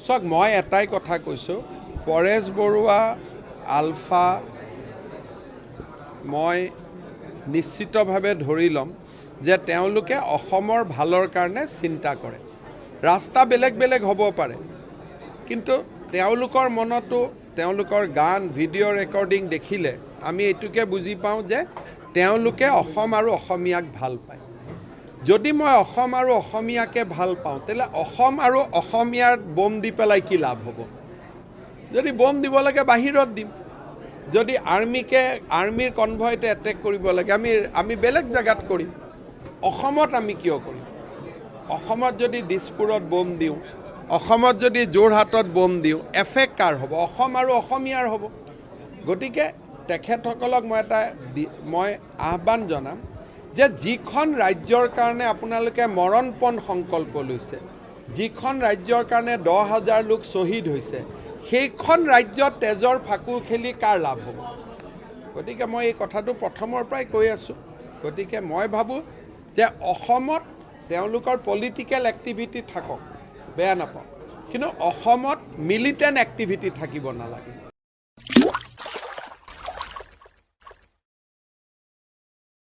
চাওক মই এটাই কথা কৈছোঁ, পৰেশ বৰুৱা আলফা মই নিশ্চিতভাৱে ধৰি ল'ম যে তেওঁলোকে অসমৰ ভালৰ কাৰণে চিন্তা কৰে। ৰাস্তা বেলেগ বেলেগ হ'ব পাৰে, কিন্তু তেওঁলোকৰ মনতো তেওঁলোকৰ গান ভিডিঅ' ৰেকৰ্ডিং দেখিলে আমি এইটোকে বুজি পাওঁ যে তেওঁলোকে অসম আৰু অসমীয়াক ভাল পায়। যদি মই অসম আৰু অসমীয়াকে ভাল পাওঁ, তেতিয়াহ'লে অসম আৰু অসমীয়াৰ বোম দি পেলাই কি লাভ হ'ব? যদি বোম দিব লাগে বাহিৰত দিম। যদি আৰ্মিৰ কনভয়তে এটেক কৰিব লাগে আমি বেলেগ জেগাত কৰিম। অসমত আমি কিয় কৰিম? অসমত যদি দিছপুৰত বোম দিওঁ, অসমত যদি যোৰহাটত বোম দিওঁ, এফেক্ট কাৰ হ'ব? অসম আৰু অসমীয়াৰ হ'ব। গতিকে তেখেতসকলক মই আহ্বান জনাম যে যিখন ৰাজ্যৰ কাৰণে আপোনালোকে মৰণপণ সংকল্প লৈছে, যিখন ৰাজ্যৰ কাৰণে 10,000 লোক শ্বহীদ হৈছে, সেইখন ৰাজ্যত তেজৰ ফাকুৰ খেলি কাৰ লাভ হ'ব? গতিকে মই এই কথাটো প্ৰথমৰ পৰাই কৈ আছোঁ। গতিকে মই ভাবোঁ যে অসমত তেওঁলোকৰ পলিটিকেল এক্টিভিটি থাকক, বেয়া নাপাওঁ, কিন্তু অসমত মিলিটেণ্ট এক্টিভিটি থাকিব নালাগে।